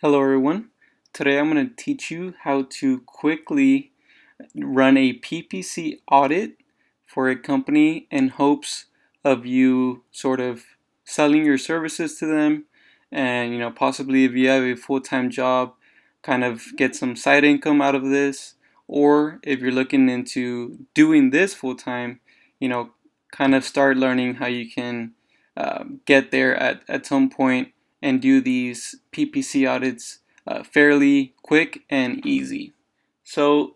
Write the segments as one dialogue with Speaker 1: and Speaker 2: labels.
Speaker 1: Hello everyone. Today I'm going to teach you how to quickly run a PPC audit for a company in hopes of you sort of selling your services to them, and possibly if you have a full-time job, kind of get some side income out of this, or if you're looking into doing this full-time, kind of start learning how you can get there at some point and do these PPC audits fairly quick and easy. So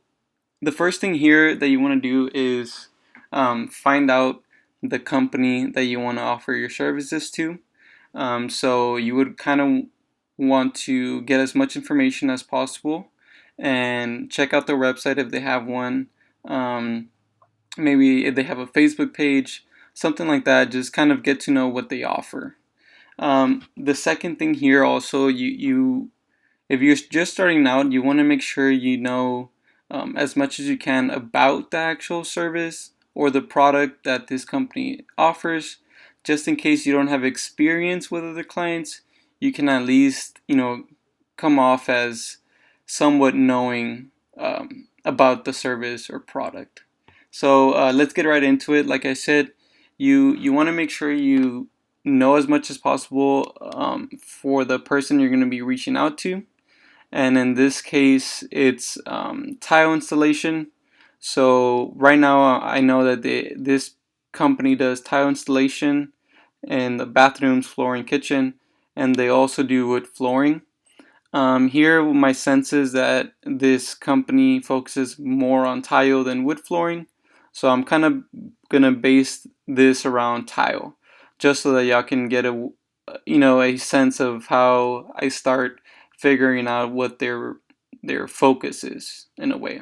Speaker 1: the first thing here that you want to do is find out the company that you want to offer your services to. So you would kind of want to get as much information as possible and check out their website if they have one. Maybe if they have a Facebook page, something like that. Just kind of get to know what they offer. The second thing here also, you if you're just starting out, you want to make sure you know as much as you can about the actual service or the product that this company offers. Just in case you don't have experience with other clients, you can at least come off as somewhat knowing about the service or product. So let's get right into it. Like I said, you want to make sure you know as much as possible for the person you're going to be reaching out to. And in this case, it's tile installation. So right now, I know that this company does tile installation in the bathrooms, flooring, kitchen, and they also do wood flooring. Here, my sense is that this company focuses more on tile than wood flooring. So I'm kind of gonna base this around tile, just so that y'all can get a sense of how I start figuring out what their focus is in a way.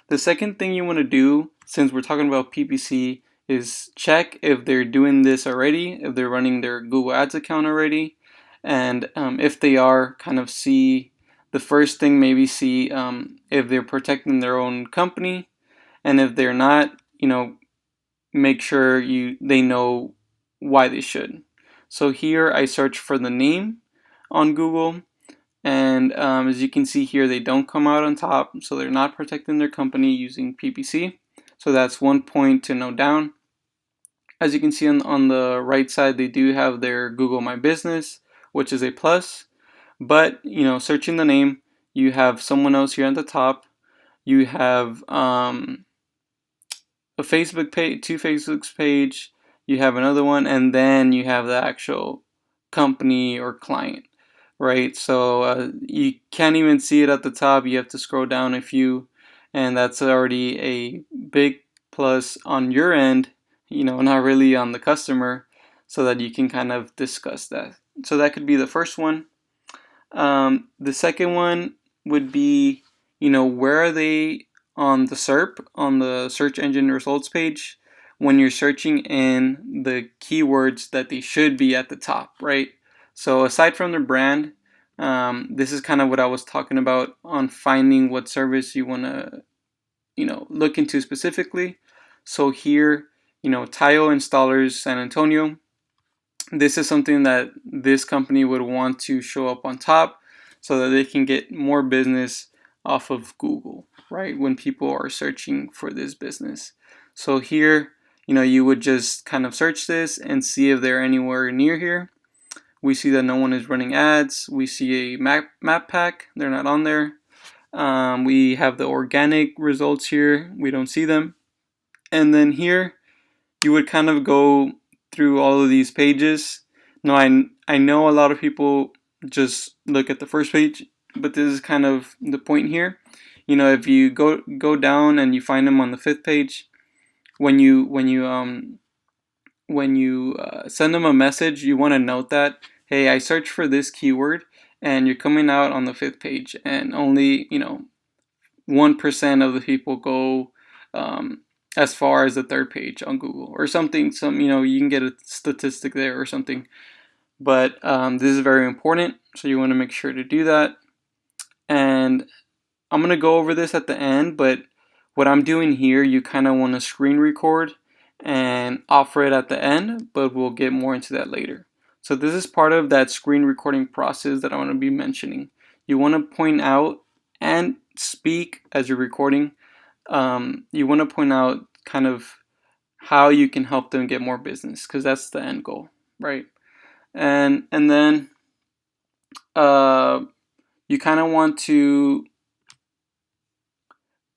Speaker 1: The second thing you want to do, since we're talking about PPC, is check if they're doing this already, if they're running their Google Ads account already, and if they are, kind of see the first thing, maybe see if they're protecting their own company, and if they're not, make sure they know why they should. So here I search for the name on Google, and as you can see here, they don't come out on top, so they're not protecting their company using PPC. So that's one point to note down. As you can see on the right side, they do have their Google My Business, which is a plus. But searching the name, you have someone else here at the top. You have a Facebook page, two Facebook's page. You have another one, and then you have the actual company or client, right? So you can't even see it at the top. You have to scroll down a few, and that's already a big plus on your end, not really on the customer, so that you can kind of discuss that. So that could be the first one. The second one would be, where are they on the SERP, on the search engine results page, when you're searching in the keywords that they should be at the top, right? So aside from their brand, this is kind of what I was talking about on finding what service you want to, look into specifically. So here, tile installers San Antonio. This is something that this company would want to show up on top so that they can get more business off of Google, right? When people are searching for this business. So here, you would just kind of search this and see if they're anywhere near here. We see that no one is running ads. We see a map pack. They're not on there. We have the organic results here. We don't see them. And then here, you would kind of go through all of these pages. Now, I know a lot of people just look at the first page, but this is kind of the point here. If you go down and you find them on the fifth page, when you send them a message, you want to note that, hey, I searched for this keyword, and you're coming out on the fifth page, and only 1% of the people go as far as the third page on Google or something. You can get a statistic there or something. But this is very important, so you want to make sure to do that. And I'm going to go over this at the end, but what I'm doing here, you kind of want to screen record and offer it at the end, but we'll get more into that later. So this is part of that screen recording process that I want to be mentioning. You want to point out and speak as you're recording. You want to point out kind of how you can help them get more business, because that's the end goal, right? And then you kind of want to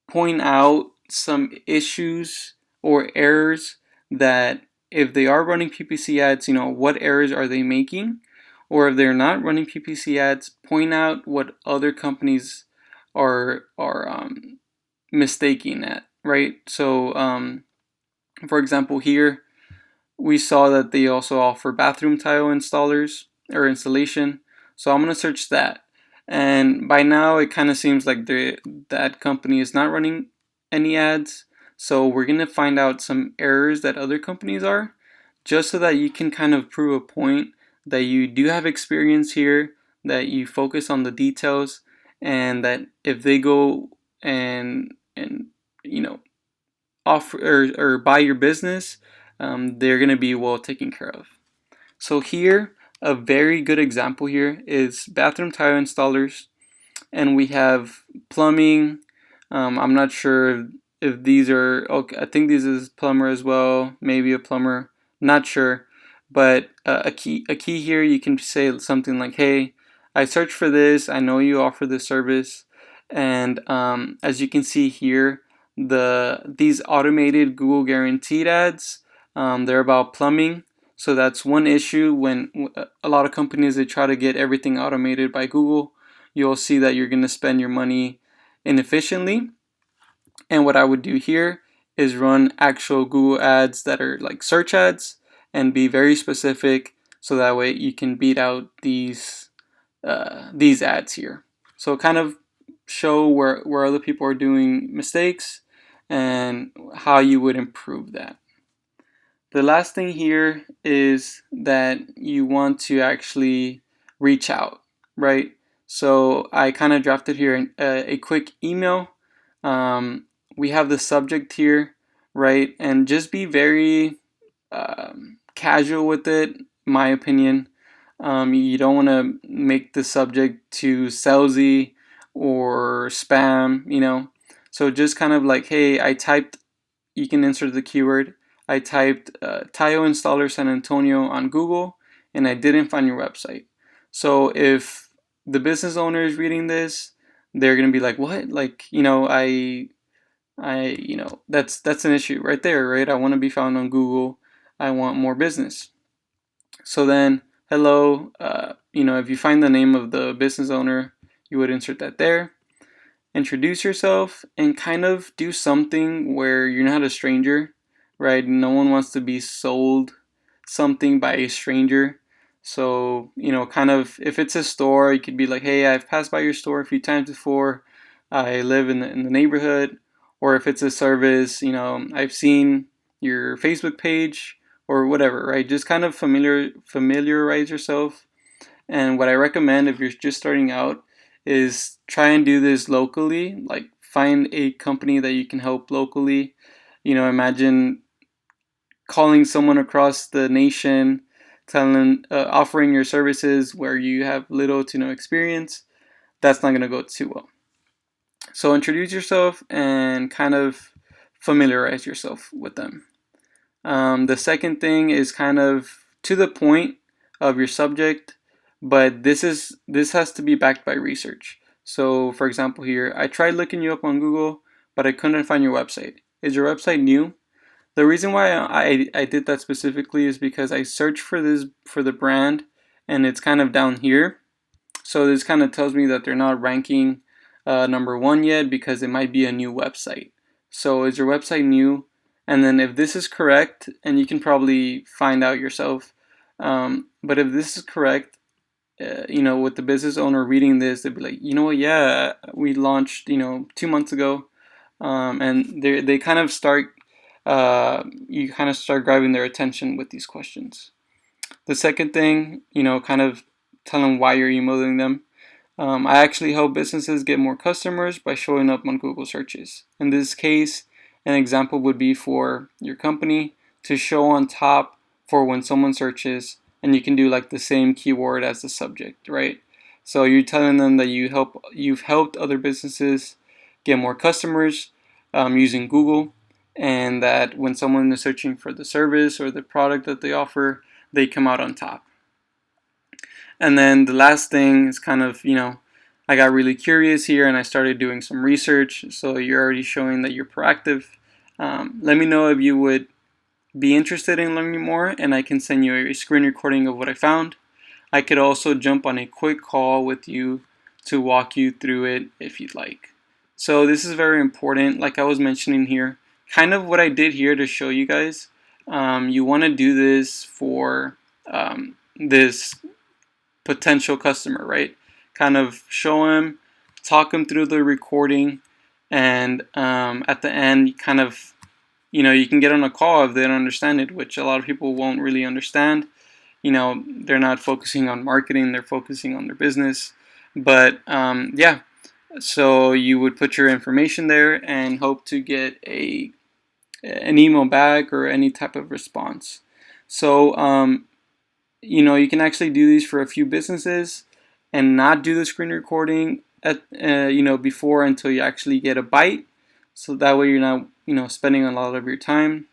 Speaker 1: point out some issues or errors that, if they are running PPC ads, what errors are they making? Or if they're not running PPC ads, point out what other companies are mistaking at, right? So, for example, here we saw that they also offer bathroom tile installers or installation. So I'm gonna search that, and by now it kind of seems like that company is not running any ads. So we're gonna find out some errors that other companies are, just so that you can kind of prove a point that you do have experience here, that you focus on the details, and that if they go and offer or buy your business, they're going to be well taken care of. So here, a very good example here is bathroom tile installers, and we have plumbing. I'm not sure if these are okay. I think this is plumber as well, maybe a plumber. Not sure, but a key here, you can say something like, "Hey, I searched for this. I know you offer this service, and as you can see here, these automated Google guaranteed ads, they're about plumbing." So that's one issue when a lot of companies, they try to get everything automated by Google. You'll see that you're going to spend your money inefficiently. And what I would do here is run actual Google ads that are like search ads and be very specific, so that way you can beat out these ads here. So kind of show where other people are doing mistakes and how you would improve that. The last thing here is that you want to actually reach out, right? So I kind of drafted here a quick email. We have the subject here, right? And just be very casual with it, my opinion. You don't want to make the subject too salesy or spam. So just kind of like, hey, you can insert the keyword. I typed Tile Installer San Antonio on Google, and I didn't find your website. So if the business owner is reading this, they're gonna be like, "What? Like, that's an issue right there, right? I want to be found on Google. I want more business." So then, hello, if you find the name of the business owner, you would insert that there. Introduce yourself and kind of do something where you're not a stranger, right? No one wants to be sold something by a stranger. So, kind of, if it's a store, you could be like, "Hey, I've passed by your store a few times before. I live in the neighborhood." Or if it's a service, "I've seen your Facebook page," or whatever, right? Just kind of familiarize yourself. And what I recommend if you're just starting out is try and do this locally. Like, find a company that you can help locally. Imagine calling someone across the nation, offering your services where you have little to no experience. That's not going to go too well. So introduce yourself and kind of familiarize yourself with them. The second thing is kind of to the point of your subject, but this has to be backed by research. So for example here, I tried looking you up on Google, but I couldn't find your website. Is your website new? The reason why I did that specifically is because I searched for the brand, and it's kind of down here. So this kind of tells me that they're not ranking number one yet, because it might be a new website. So is your website new? And then if this is correct, and you can probably find out yourself, but if this is correct, with the business owner reading this, they'd be like, "You know what? Yeah, we launched 2 months ago," and they kind of start. You kind of start grabbing their attention with these questions. The second thing, kind of tell them why you're emailing them. I actually help businesses get more customers by showing up on Google searches. In this case, an example would be for your company to show on top for when someone searches and you can do like the same keyword as the subject, right? So you're telling them that you've helped other businesses get more customers using Google, and that when someone is searching for the service or the product that they offer, they come out on top. And then the last thing is kind of, I got really curious here and I started doing some research. So you're already showing that you're proactive. Let me know if you would be interested in learning more, and I can send you a screen recording of what I found. I could also jump on a quick call with you to walk you through it if you'd like. So this is very important, like I was mentioning here. Kind of what I did here to show you guys. You want to do this for this potential customer, right? Kind of show them, talk them through the recording, and at the end, kind of, you can get on a call if they don't understand it, which a lot of people won't really understand. They're not focusing on marketing, they're focusing on their business. But yeah, so you would put your information there and hope to get an email back or any type of response. So you can actually do these for a few businesses and not do the screen recording at before until you actually get a bite. So that way you're not spending a lot of your time.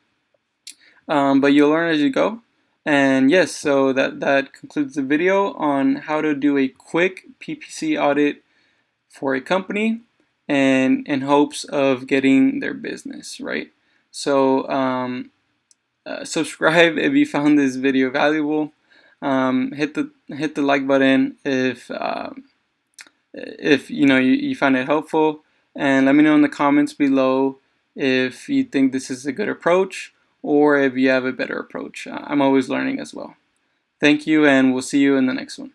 Speaker 1: But you'll learn as you go. And yes, so that concludes the video on how to do a quick PPC audit for a company and in hopes of getting their business, right? So subscribe if you found this video valuable. Hit the like button if you find it helpful, and let me know in the comments below if you think this is a good approach or if you have a better approach. I'm always learning as well. Thank you, and we'll see you in the next one.